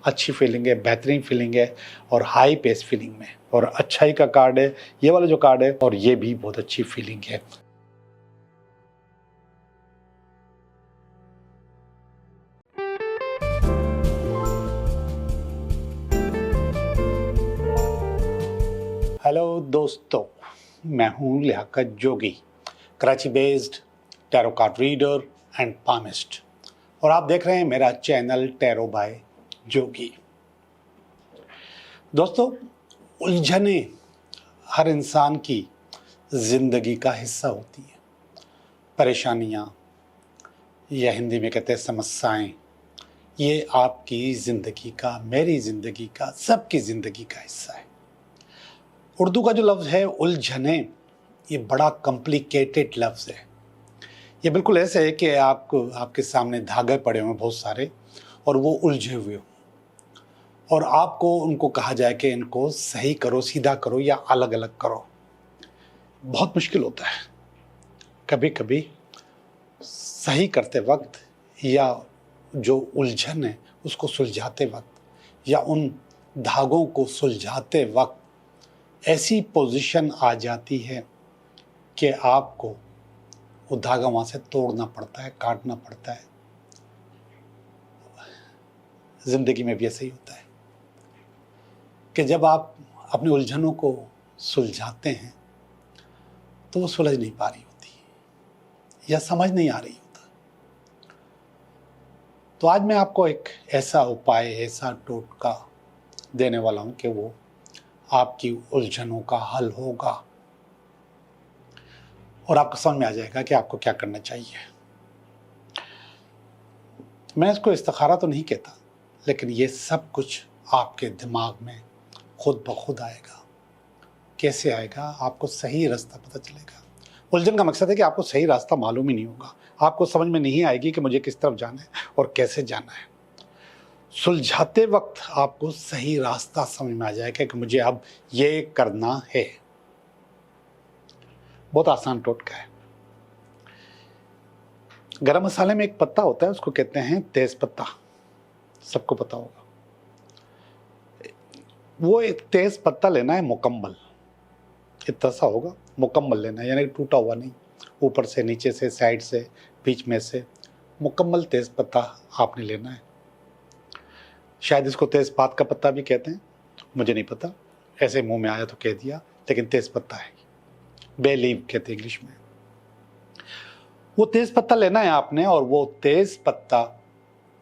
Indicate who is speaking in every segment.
Speaker 1: अच्छी फीलिंग है, बेहतरीन फीलिंग है और हाई पेस फीलिंग में। और अच्छाई का कार्ड है ये वाला जो कार्ड है, और ये भी बहुत अच्छी फीलिंग है। हेलो दोस्तों, मैं हूं Liaquat Jogi, Karachi based tarot card reader and palmist, और आप देख रहे हैं मेरा चैनल टैरो बाय जोगी। दोस्तों, उलझने हर इंसान की जिंदगी का हिस्सा होती है। परेशानियां या हिंदी में कहते हैं समस्याएं, ये आपकी जिंदगी का, मेरी जिंदगी का, सबकी जिंदगी का हिस्सा है। उर्दू का जो लफ्ज़ है उलझने, ये बड़ा कॉम्प्लिकेटेड लफ्ज़ है। ये बिल्कुल ऐसे है कि आपके सामने धागे पड़े हुए बहुत सारे और वो उलझे हुए हो, और आपको उनको कहा जाए कि इनको सही करो, सीधा करो या अलग अलग करो। बहुत मुश्किल होता है। कभी कभी सही करते वक्त या जो उलझन है उसको सुलझाते वक्त या उन धागों को सुलझाते वक्त ऐसी पोजीशन आ जाती है कि आपको वो धागा वहाँ से तोड़ना पड़ता है, काटना पड़ता है। ज़िंदगी में भी ऐसा ही होता है कि जब आप अपनी उलझनों को सुलझाते हैं तो वो सुलझ नहीं पा रही होती या समझ नहीं आ रही होता। तो आज मैं आपको एक ऐसा उपाय, ऐसा टोटका देने वाला हूँ कि वो आपकी उलझनों का हल होगा और आपको समझ में आ जाएगा कि आपको क्या करना चाहिए। मैं इसको इस्तिखारा तो नहीं कहता, लेकिन ये सब कुछ आपके दिमाग में खुद ब खुद आएगा। कैसे आएगा? आपको सही रास्ता पता चलेगा। उलझन का मकसद है कि आपको सही रास्ता मालूम ही नहीं होगा, आपको समझ में नहीं आएगी कि मुझे किस तरफ जाना है और कैसे जाना है। सुलझाते वक्त आपको सही रास्ता समझ में आ जाएगा कि मुझे अब ये करना है। बहुत आसान टोटका है। गरम मसाले में एक पत्ता होता है, उसको कहते हैं तेज पत्ता, सबको पता होगा। वो एक तेज पत्ता लेना है मुकम्मल, इतना सा होगा, मुकम्मल लेना है, यानी टूटा हुआ नहीं, ऊपर से, नीचे से, साइड से, बीच में से, मुकम्मल तेज पत्ता आपने लेना है। शायद इसको तेज़पात का पत्ता भी कहते हैं, मुझे नहीं पता, ऐसे मुंह में आया तो कह दिया, लेकिन तेज पत्ता है, बे लीव कहते हैं इंग्लिश में। वो तेज पत्ता लेना है आपने, और वो तेज पत्ता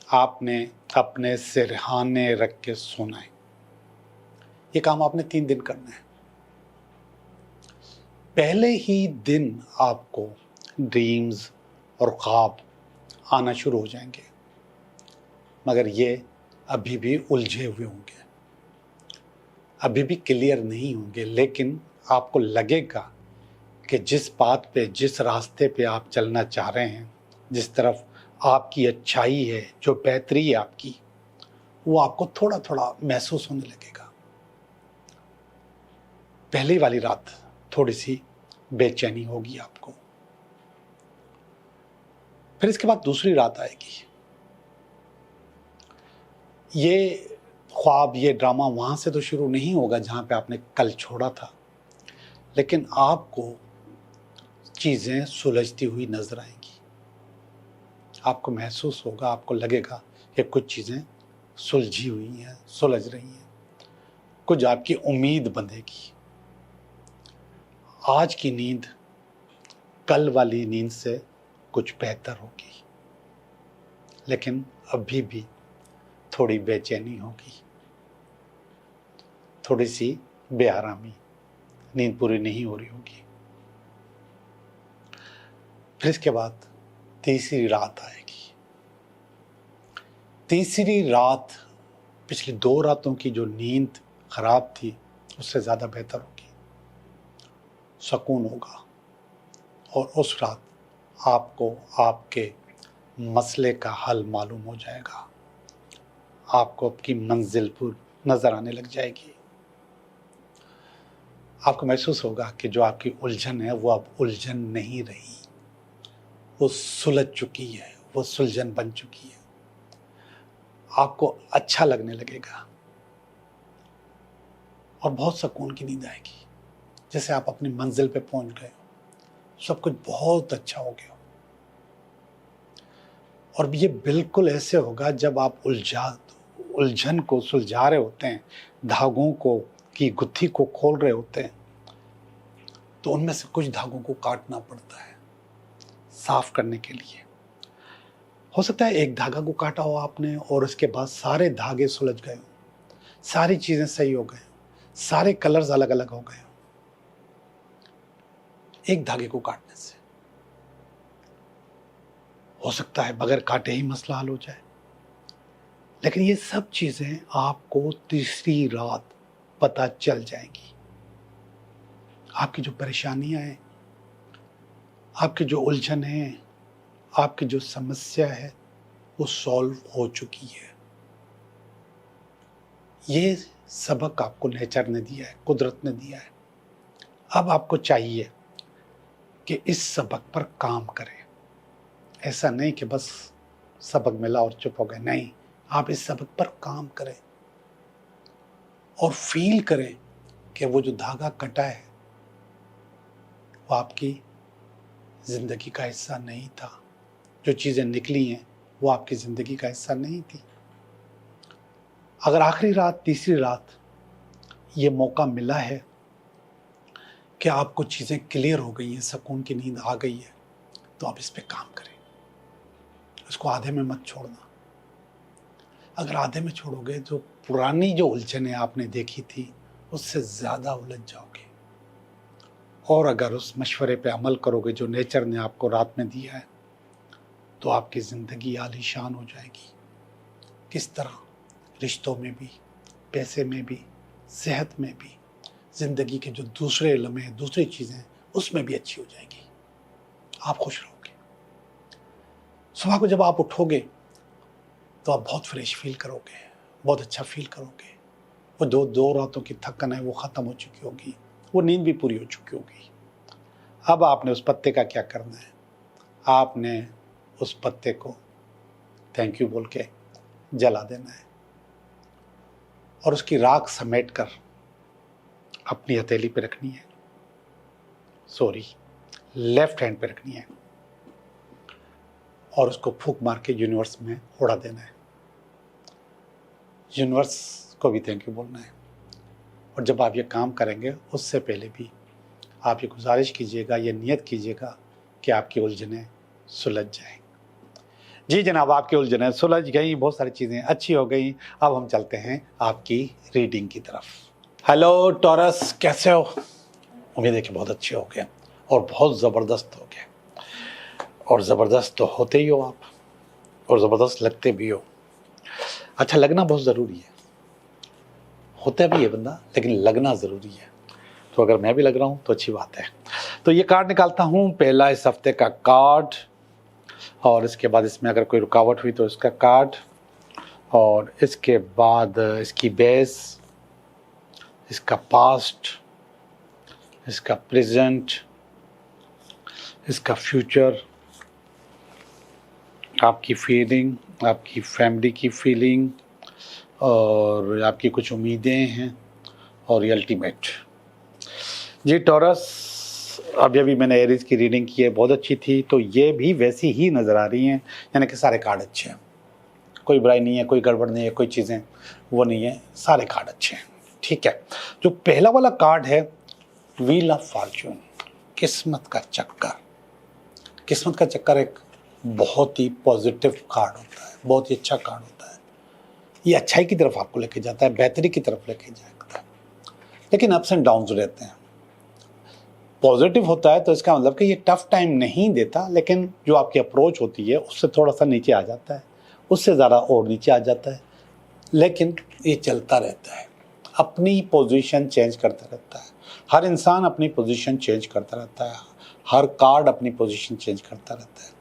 Speaker 1: आपने अपने सिरहाने रख के सोना है। ये काम आपने 3 दिन करना है। पहले ही दिन आपको ड्रीम्स और ख्वाब आना शुरू हो जाएंगे, मगर ये अभी भी उलझे हुए होंगे, अभी भी क्लियर नहीं होंगे, लेकिन आपको लगेगा कि जिस बात पे, जिस रास्ते पे आप चलना चाह रहे हैं, जिस तरफ आपकी अच्छाई है, जो बेहतरी है आपकी, वो आपको थोड़ा थोड़ा महसूस होने लगेगा। पहली वाली रात थोड़ी सी बेचैनी होगी आपको, फिर इसके बाद दूसरी रात आएगी। ये ख्वाब, ये ड्रामा वहाँ से तो शुरू नहीं होगा जहाँ पे आपने कल छोड़ा था, लेकिन आपको चीज़ें सुलझती हुई नजर आएंगी। आपको महसूस होगा, आपको लगेगा कि कुछ चीज़ें सुलझी हुई हैं, सुलझ रही हैं, कुछ आपकी उम्मीद बंधेगी। आज की नींद कल वाली नींद से कुछ बेहतर होगी, लेकिन अभी भी थोड़ी बेचैनी होगी, थोड़ी सी बेआरामी, नींद पूरी नहीं हो रही होगी। फिर इसके बाद तीसरी रात आएगी। तीसरी रात पिछली 2 रातों की जो नींद खराब थी उससे ज़्यादा बेहतर होगी, सुकून होगा, और उस रात आपको आपके मसले का हल मालूम हो जाएगा, आपको आपकी मंजिल पर नजर आने लग जाएगी। आपको महसूस होगा कि जो आपकी उलझन है वो अब उलझन नहीं रही, वो सुलझ चुकी है, वो सुलझन बन चुकी है। आपको अच्छा लगने लगेगा और बहुत सुकून की नींद आएगी, जैसे आप अपनी मंजिल पे पहुंच गए हो, सब कुछ बहुत अच्छा हो गया हो। और ये बिल्कुल ऐसे होगा जब आप उलझन को सुलझा रहे होते हैं, धागों को की गुत्थी को खोल रहे होते हैं, तो उनमें से कुछ धागों को काटना पड़ता है साफ करने के लिए। हो सकता है एक धागा को काटा हो आपने और उसके बाद सारे धागे सुलझ गए हो, सारी चीजें सही हो गए, सारे कलर्स अलग अलग हो गए, एक धागे को काटने से। हो सकता है बगैर काटे ही मसला हल हो जाए, लेकिन ये सब चीजें आपको तीसरी रात पता चल जाएंगी। आपकी जो परेशानियां हैं, आपकी जो उलझन है, आपकी जो समस्या है, वो सॉल्व हो चुकी है। ये सबक आपको नेचर ने दिया है, कुदरत ने दिया है। अब आपको चाहिए कि इस सबक पर काम करें। ऐसा नहीं कि बस सबक मिला और चुप हो गए, नहीं, आप इस सबक पर काम करें और फील करें कि वो जो धागा कटा है वो आपकी जिंदगी का हिस्सा नहीं था। जो चीजें निकली हैं वो आपकी जिंदगी का हिस्सा नहीं थी। अगर आखिरी रात, तीसरी रात ये मौका मिला है कि आपको चीजें क्लियर हो गई हैं, सुकून की नींद आ गई है, तो आप इस पे काम करें। इसको आधे में मत छोड़ना। अगर आधे में छोड़ोगे तो पुरानी जो उलझनें आपने देखी थी उससे ज्यादा उलझ जाओगे। और अगर उस मशवरे पे अमल करोगे जो नेचर ने आपको रात में दिया है, तो आपकी जिंदगी आलीशान हो जाएगी। किस तरह? रिश्तों में भी, पैसे में भी, सेहत में भी, जिंदगी के जो दूसरे लम्हे, दूसरी चीजें, उसमें भी अच्छी हो जाएगी। आप खुश रहोगे। सुबह को जब आप उठोगे तो आप बहुत फ्रेश फील करोगे, बहुत अच्छा फील करोगे। वो दो रातों की थकन है वो ख़त्म हो चुकी होगी, वो नींद भी पूरी हो चुकी होगी। अब आपने उस पत्ते का क्या करना है? आपने उस पत्ते को थैंक यू बोल के जला देना है और उसकी राख समेट कर अपनी हथेली पे रखनी है, लेफ्ट हैंड पे रखनी है और उसको फूंक मार के यूनिवर्स में उड़ा देना है। यूनिवर्स को भी थैंक यू बोलना है। और जब आप ये काम करेंगे उससे पहले भी आप ये गुजारिश कीजिएगा, ये नियत कीजिएगा कि आपकी उलझनें सुलझ जाएं। जी जनाब, आपकी उलझनें सुलझ गई, बहुत सारी चीज़ें अच्छी हो गई। अब हम चलते हैं आपकी रीडिंग की तरफ। हेलो टॉरस, कैसे हो? उम्मीद है कि बहुत अच्छे हो गए और बहुत ज़बरदस्त हो गए। और ज़बरदस्त तो होते ही हो आप, और ज़बरदस्त लगते भी हो। अच्छा, लगना बहुत ज़रूरी है। होता भी है बंदा, लेकिन लगना ज़रूरी है। तो अगर मैं भी लग रहा हूँ तो अच्छी बात है। तो ये कार्ड निकालता हूँ, पहला इस हफ्ते का कार्ड, और इसके बाद इसमें अगर कोई रुकावट हुई तो इसका कार्ड, और इसके बाद इसकी बेस, इसका पास्ट, इसका प्रेजेंट, इसका फ्यूचर, आपकी फीलिंग, आपकी फैमिली की फीलिंग, और आपकी कुछ उम्मीदें हैं, और ये अल्टीमेट। जी टॉरस, अभी मैंने एरीज की रीडिंग की है, बहुत अच्छी थी, तो ये भी वैसी ही नज़र आ रही हैं। यानी कि सारे कार्ड अच्छे हैं, कोई बुराई नहीं है, कोई गड़बड़ नहीं है, कोई चीज़ें वो नहीं है, सारे कार्ड अच्छे हैं। ठीक है, जो पहला वाला कार्ड है व्हील ऑफ फॉर्च्यून, किस्मत का चक्कर। किस्मत का चक्कर एक बहुत ही पॉजिटिव कार्ड होता है, बहुत ही अच्छा कार्ड होता है। ये अच्छाई की तरफ आपको लेके जाता है, बेहतरी की तरफ लेके जाता है, लेकिन अप्स एंड डाउन्स रहते हैं। पॉजिटिव होता है तो इसका मतलब कि ये टफ टाइम नहीं देता, लेकिन जो आपकी अप्रोच होती है उससे थोड़ा सा नीचे आ जाता है, उससे ज़रा और नीचे आ जाता है, लेकिन ये चलता रहता है, अपनी पोजीशन चेंज करता रहता है। हर इंसान अपनी पोजीशन चेंज करता रहता है, हर कार्ड अपनी पोजीशन चेंज करता रहता है।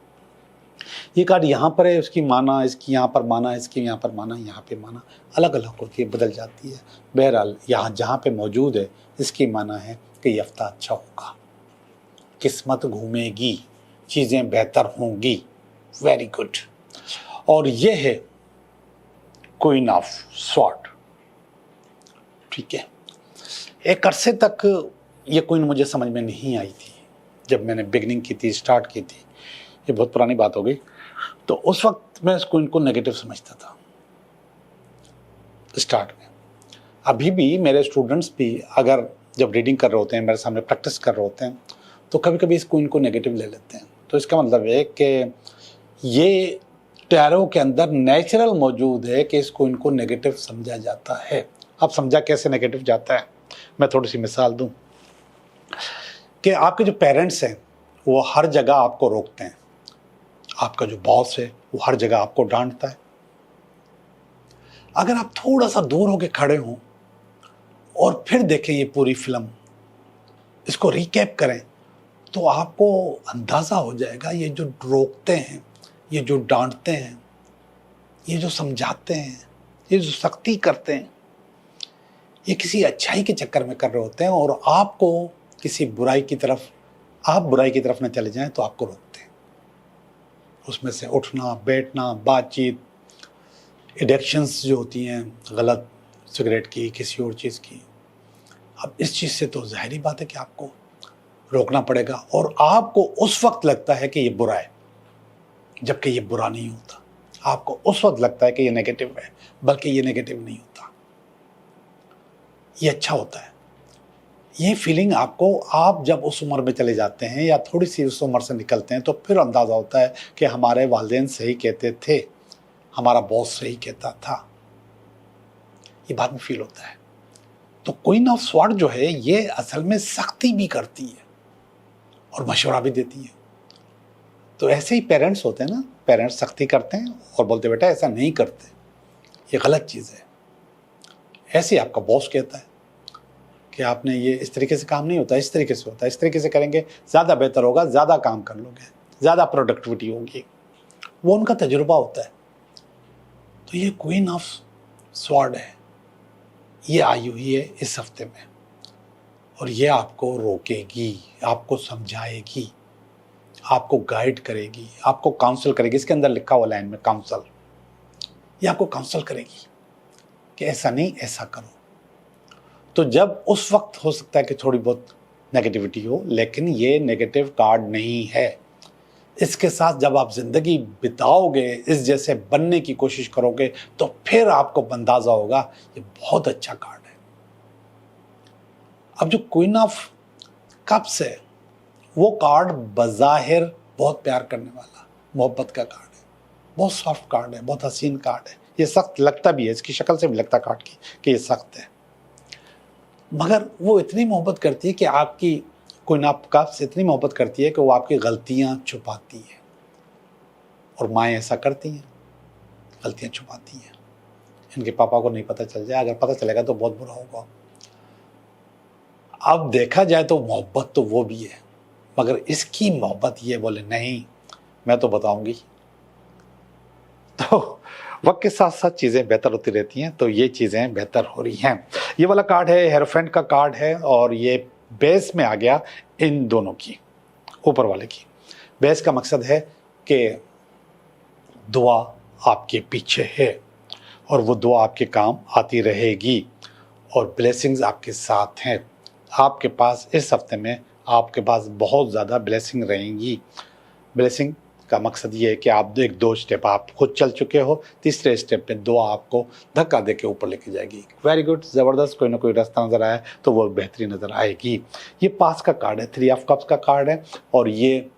Speaker 1: ये कार्ड यहाँ पर है, उसकी माना, इसकी यहाँ पर माना, इसकी यहाँ पर माना, यहाँ पे माना अलग अलग होती है, बदल जाती है। बहरहाल यहाँ जहाँ पे मौजूद है इसकी माना है कि ये हफ्ता अच्छा होगा, किस्मत घूमेगी, चीज़ें बेहतर होंगी। Very good. और ये है क्वीन ऑफ स्वॉर्ड। ठीक है, एक अरसे तक ये क्वीन मुझे समझ में नहीं आई थी। जब मैंने बिगनिंग की थी, स्टार्ट की थी, ये बहुत पुरानी बात हो गई, तो उस वक्त मैं इस क्वीन को नेगेटिव समझता था स्टार्ट में। अभी भी मेरे स्टूडेंट्स भी अगर जब रीडिंग कर रहे होते हैं, मेरे सामने प्रैक्टिस कर रहे होते हैं, तो कभी कभी इस क्वीन को नेगेटिव ले लेते हैं। तो इसका मतलब है कि ये टैरो के अंदर नेचुरल मौजूद है कि इस क्वीन को नेगेटिव समझा जाता है। अब समझा कैसे नेगेटिव जाता है, मैं थोड़ी सी मिसाल दूं कि आपके जो पेरेंट्स हैं वो हर जगह आपको रोकते हैं, आपका जो बॉस है वो हर जगह आपको डांटता है। अगर आप थोड़ा सा दूर होकर खड़े हों और फिर देखें ये पूरी फिल्म, इसको रिकैप करें, तो आपको अंदाज़ा हो जाएगा ये जो रोकते हैं, ये जो डांटते हैं, ये जो समझाते हैं, ये जो सख्ती करते हैं, ये किसी अच्छाई के चक्कर में कर रहे होते हैं और आपको किसी बुराई की तरफ, आप बुराई की तरफ न चले जाएं तो आपको रोकते हैं। उसमें से उठना, बैठना, बातचीत, एडिक्शंस जो होती हैं गलत, सिगरेट की, किसी और चीज़ की, अब इस चीज़ से तो ज़ाहिरी बात है कि आपको रोकना पड़ेगा। और आपको उस वक्त लगता है कि ये बुरा है, जबकि ये बुरा नहीं होता। आपको उस वक्त लगता है कि ये नेगेटिव है, बल्कि ये नेगेटिव नहीं होता, ये अच्छा होता है। ये फीलिंग आपको, आप जब उस उम्र में चले जाते हैं या थोड़ी सी उस उम्र से निकलते हैं, तो फिर अंदाज़ा होता है कि हमारे वालिदैन सही कहते थे, हमारा बॉस सही कहता था, ये बाद में फील होता है। तो क्वीन ऑफ स्वॉर्ड जो है ये असल में सख्ती भी करती है और मशवरा भी देती है। तो ऐसे ही पेरेंट्स होते हैं ना, पेरेंट्स सख्ती करते हैं और बोलते बेटा ऐसा नहीं करते, ये गलत चीज़ है। ऐसे ही आपका बॉस कहता है कि आपने ये इस तरीके से काम नहीं होता, इस तरीके से होता है, इस तरीके से करेंगे ज़्यादा बेहतर होगा, ज़्यादा काम कर लोगे, ज़्यादा प्रोडक्टिविटी होगी। वो उनका तजुर्बा होता है। तो ये क्वीन ऑफ स्वॉर्ड है, ये आई हुई है इस हफ्ते में, और ये आपको रोकेगी, आपको समझाएगी, आपको गाइड करेगी, आपको काउंसल करेगी। इसके अंदर लिखा हुआ लाइन में काउंसल, ये आपको काउंसल करेगी कि ऐसा नहीं, ऐसा करो। तो जब उस वक्त हो सकता है कि थोड़ी बहुत नेगेटिविटी हो, लेकिन ये नेगेटिव कार्ड नहीं है। इसके साथ जब आप ज़िंदगी बिताओगे, इस जैसे बनने की कोशिश करोगे, तो फिर आपको अंदाज़ा होगा ये बहुत अच्छा कार्ड है। अब जो क्वीन ऑफ कप्स है, वो कार्ड बज़ाहिर बहुत प्यार करने वाला, मोहब्बत का कार्ड है, बहुत सॉफ्ट कार्ड है, बहुत हसीन कार्ड है। ये सख्त लगता भी है, इसकी शक्ल से भी लगता कार्ड की कि ये सख्त है, मगर वो इतनी मोहब्बत करती है कि आपकी क्वीन ऑफ कप्स इतनी मोहब्बत करती है कि वो आपकी गलतियां छुपाती है। और माएँ ऐसा करती हैं, गलतियां छुपाती हैं। इनके पापा को नहीं पता चल जाए, अगर पता चलेगा तो बहुत बुरा होगा। अब देखा जाए तो मोहब्बत तो वो भी है, मगर इसकी मोहब्बत ये बोले नहीं, मैं तो बताऊंगी। तो वक्त के साथ साथ चीज़ें बेहतर होती रहती हैं, तो ये चीज़ें बेहतर हो रही हैं। ये वाला कार्ड है, हेरोफेंट का कार्ड है, और ये बेस में आ गया इन दोनों की, ऊपर वाले की। बेस का मकसद है कि दुआ आपके पीछे है और वो दुआ आपके काम आती रहेगी और ब्लेसिंग्स आपके साथ हैं। आपके पास इस हफ्ते में आपके पास बहुत ज़्यादा ब्लेसिंग रहेंगी। ब्लेसिंग का मकसद ये है कि आप एक दो स्टेप आप खुद चल चुके हो, तीसरे स्टेप पे दुआ आपको धक्का दे के ऊपर लेके जाएगी। वेरी गुड, ज़बरदस्त, कोई ना कोई रास्ता नज़र आया तो वो बेहतरीन नज़र आएगी। ये पास का कार्ड है, 3 ऑफ कप्स का कार्ड है, और ये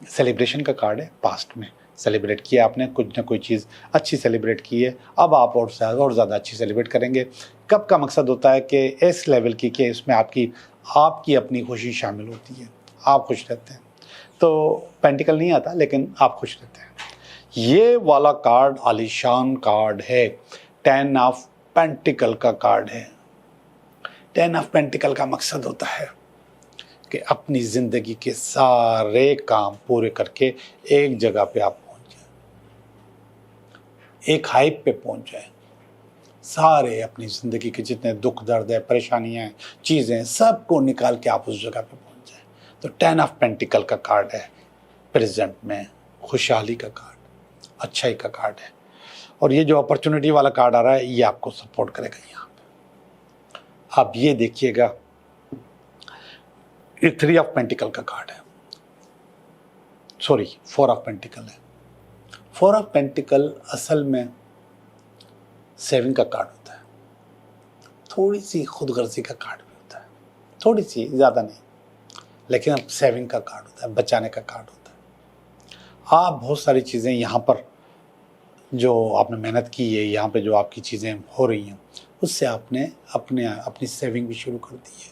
Speaker 1: सेलिब्रेशन का कार्ड है। पास्ट में सेलिब्रेट किया आपने, कुछ ना कोई चीज़ अच्छी सेलिब्रेट की है, अब आप और ज़्यादा अच्छी सेलिब्रेट करेंगे। कप का मकसद होता है कि इस लेवल की कि इसमें आपकी अपनी खुशी शामिल होती है, आप खुश रहते हैं। तो पेंटिकल नहीं आता, लेकिन आप खुश रहते हैं। ये वाला कार्ड आलीशान कार्ड है, 10 ऑफ पेंटिकल का कार्ड है। 10 ऑफ पेंटिकल का मकसद होता है कि अपनी ज़िंदगी के सारे काम पूरे करके एक जगह पे आप पहुंच जाए, एक हाइप पे पहुंच जाए। सारे अपनी ज़िंदगी के जितने दुख दर्द है, परेशानियां हैं, चीज़ें, सबको निकाल के आप उस जगह पे पहुंच जाए। तो 10 ऑफ पेंटिकल का कार्ड है, प्रेजेंट में खुशहाली का कार्ड, अच्छाई का कार्ड है। और ये जो अपॉर्चुनिटी वाला कार्ड आ रहा है ये आपको सपोर्ट करेगा यहाँ पे। आप ये देखिएगा, ये 3 ऑफ पेंटिकल का कार्ड है, सॉरी 4 ऑफ पेंटिकल है। 4 ऑफ पेंटिकल असल में सेविंग का कार्ड होता है, थोड़ी सी खुदगर्जी का कार्ड भी होता है, थोड़ी सी, ज़्यादा नहीं, लेकिन अब सेविंग का कार्ड होता है, बचाने का कार्ड होता है। आप बहुत सारी चीज़ें यहाँ पर जो आपने मेहनत की है, यहाँ पे जो आपकी चीज़ें हो रही हैं, उससे आपने अपनी सेविंग भी शुरू कर दी है।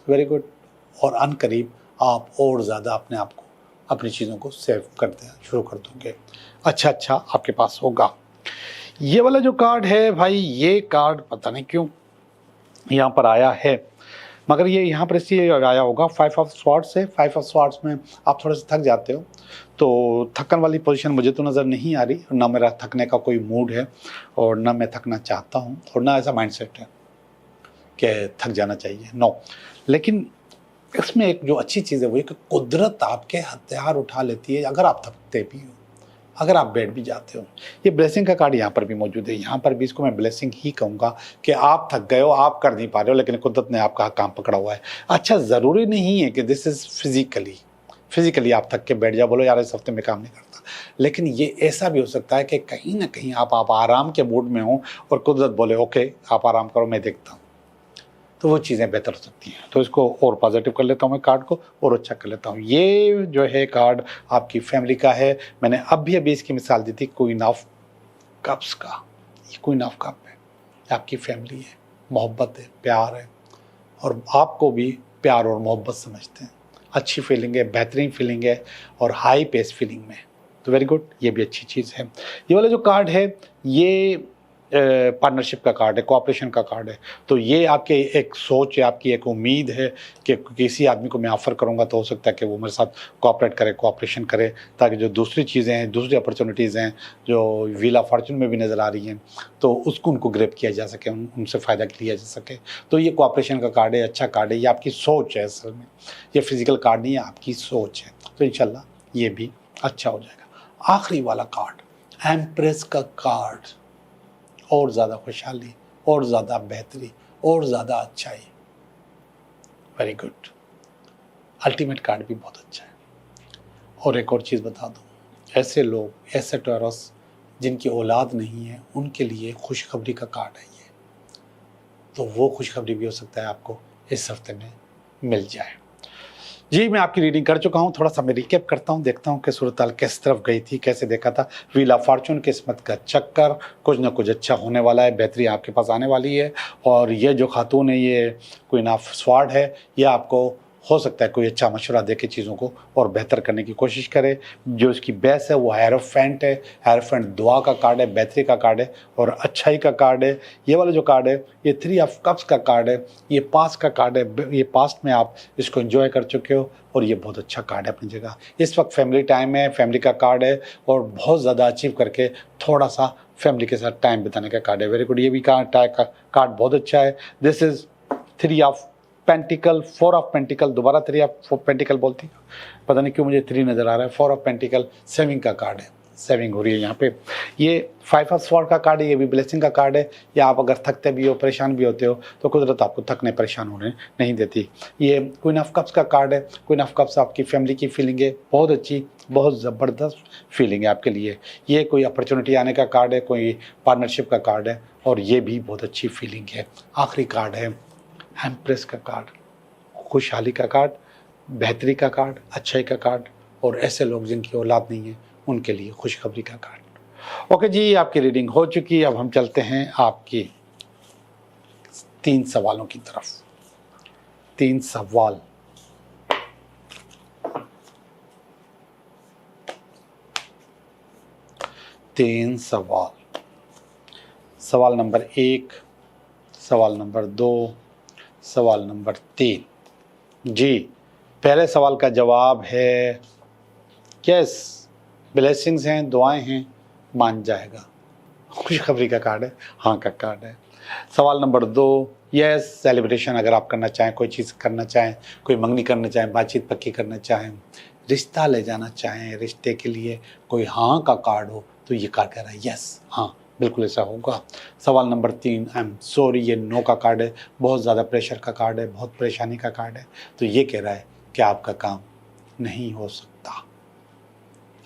Speaker 1: Very good. और अनकरीब आप और ज़्यादा अपने आप को, अपनी चीज़ों को सेव करते शुरू कर दोगे। अच्छा आपके पास होगा। ये वाला जो कार्ड है भाई, ये कार्ड पता नहीं क्यों यहाँ पर आया है, मगर ये यहाँ पर इसलिए आया होगा, 5 ऑफ स्वॉर्ड्स है। 5 ऑफ स्वॉर्ड्स में आप थोड़े से थक जाते हो, तो थकन वाली पोजीशन मुझे तो नज़र नहीं आ रही, ना मेरा थकने का कोई मूड है और ना मैं थकना चाहता हूँ और ना ऐसा माइंडसेट है कि थक जाना चाहिए, नो। लेकिन इसमें एक जो अच्छी चीज़ है वो कि कुदरत आपके हथियार उठा लेती है अगर आप थकते भी हो, अगर आप बैठ भी जाते हो। ये ब्लेसिंग का कार्ड यहाँ पर भी मौजूद है, यहाँ पर भी इसको मैं ब्लेसिंग ही कहूँगा कि आप थक गए हो, आप कर नहीं पा रहे हो, लेकिन कुदरत ने आपका काम पकड़ा हुआ है। अच्छा, ज़रूरी नहीं है कि दिस इज़ फिजिकली आप थक के बैठ जाओ, बोलो यार इस हफ्ते में काम नहीं करता, लेकिन ये ऐसा भी हो सकता है कि कहीं ना कहीं आप आराम के मूड में हो और कुदरत बोले ओके आप आराम करो, मैं देखता हूँ, तो वो चीज़ें बेहतर हो सकती हैं। तो इसको और पॉजिटिव कर लेता हूँ मैं कार्ड को, और अच्छा कर लेता हूँ। ये जो है कार्ड आपकी फैमिली का है। मैंने अभी इसकी मिसाल दी थी क्वीन ऑफ कप्स का। ये क्वीन ऑफ कप है, आपकी फैमिली है, मोहब्बत है, प्यार है, और आपको भी प्यार और मोहब्बत समझते हैं। अच्छी फीलिंग है, बेहतरीन फीलिंग है और हाई पेस फीलिंग में, तो वेरी गुड, ये भी अच्छी चीज़ है। ये वाला जो कार्ड है ये पार्टनरशिप का कार्ड है, कोऑपरेशन का कार्ड है। तो ये आपके एक सोच है, आपकी एक उम्मीद है कि किसी आदमी को मैं ऑफ़र करूंगा तो हो सकता है कि वो मेरे साथ कोऑपरेट करे, कोऑपरेशन करे, ताकि जो दूसरी चीज़ें हैं, दूसरी अपॉर्चुनिटीज़ हैं जो व्हील ऑफ फॉर्चून में भी नज़र आ रही हैं, तो उसको उनको ग्रैब किया जा सके, उनसे फ़ायदा लिया जा सके। तो ये कोऑपरेशन का कार्ड है, अच्छा कार्ड है। ये आपकी सोच है, असल में ये फिज़िकल कार्ड नहीं है, आपकी सोच है। तो इंशाल्लाह ये भी अच्छा हो जाएगा। आखिरी वाला कार्ड, एम्प्रेस का कार्ड, और ज़्यादा खुशहाली, और ज़्यादा बेहतरी, और ज़्यादा अच्छाई। Very good. अल्टीमेट कार्ड भी बहुत अच्छा है। और एक और चीज़ बता दूँ, ऐसे लोग, ऐसे टॉरस जिनकी औलाद नहीं है, उनके लिए खुशखबरी का कार्ड है ये। तो वो खुशखबरी भी हो सकता है आपको इस हफ्ते में मिल जाए। जी, मैं आपकी रीडिंग कर चुका हूँ। थोड़ा सा मैं रिकैप करता हूँ, देखता हूँ कि सूरत हाल किस तरफ गई थी, कैसे देखा था। व्हील ऑफ फॉर्चून, किस्मत का चक्कर, कुछ ना कुछ अच्छा होने वाला है, बेहतरी आपके पास आने वाली है। और ये जो खातून है, ये क्वीन ऑफ स्वॉर्ड है, ये आपको हो सकता है कोई अच्छा मशवरा दे के चीज़ों को और बेहतर करने की कोशिश करे। जो इसकी बेस है वो हेरोफेंट है। हेरोफेंट दुआ का कार्ड है, बेहतरी का कार्ड है और अच्छाई का कार्ड है। ये वाला जो कार्ड है ये 3 ऑफ कप्स का कार्ड है, ये पास्ट का कार्ड है। ये पास्ट में आप इसको एंजॉय कर चुके हो और ये बहुत अच्छा कार्ड है अपनी जगह। इस वक्त फैमिली टाइम है, फैमिली का कार्ड है और बहुत ज़्यादा अचीव करके थोड़ा सा फैमिली के साथ टाइम बिताने का कार्ड है। वेरी गुड, ये भी कार्ड बहुत अच्छा है। This is 3 of pentacle, 4 of pentacle, दोबारा 3 ऑफ पेंटिकल बोलती है, पता नहीं क्यों मुझे 3 नज़र आ रहा है। 4 ऑफ पेंटिकल सेविंग का कार्ड है, सेविंग हो रही है यहाँ पे। ये 5 ऑफ स्वॉर्ड का कार्ड है, ये भी ब्लेसिंग का कार्ड है। या आप अगर थकते भी हो, परेशान भी होते हो, तो कुदरत आपको थकने परेशान होने नहीं देती। ये क्वीन ऑफ कप्स का कार्ड है। क्वीन ऑफ कप्स आपकी फैमिली की फीलिंग है, बहुत अच्छी, बहुत ज़बरदस्त फीलिंग है आपके लिए। ये कोई अपॉर्चुनिटी आने का कार्ड है, कोई पार्टनरशिप का कार्ड है और ये भी बहुत अच्छी फीलिंग है। आखिरी कार्ड है एम्प्रेस का कार्ड, खुशहाली का कार्ड, बेहतरी का कार्ड, अच्छाई का कार्ड और ऐसे लोग जिनकी औलाद नहीं है उनके लिए खुशखबरी का कार्ड। ओके जी, आपकी रीडिंग हो चुकी है। अब हम चलते हैं आपकी 3 सवालों की तरफ। 3 सवाल। सवाल नंबर 1, सवाल नंबर 2, सवाल नंबर 3। जी, पहले सवाल का जवाब है यस, ब्लेसिंग्स हैं, दुआएं हैं, मान जाएगा। खुशखबरी का कार्ड है, हाँ का कार्ड है। सवाल नंबर 2, यस, सेलिब्रेशन अगर आप करना चाहें, कोई चीज़ करना चाहें, कोई मंगनी करना चाहें, बातचीत पक्की करना चाहें, रिश्ता ले जाना चाहें, रिश्ते के लिए कोई हाँ का कार्ड हो, तो ये कार्ड कह रहा है यस, हाँ बिल्कुल ऐसा होगा। सवाल नंबर 3, आई एम सॉरी, ये नो का कार्ड है, बहुत ज़्यादा प्रेशर का कार्ड है, बहुत परेशानी का कार्ड है। तो ये कह रहा है कि आपका काम नहीं हो सकता।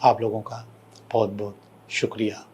Speaker 1: आप लोगों का बहुत बहुत शुक्रिया।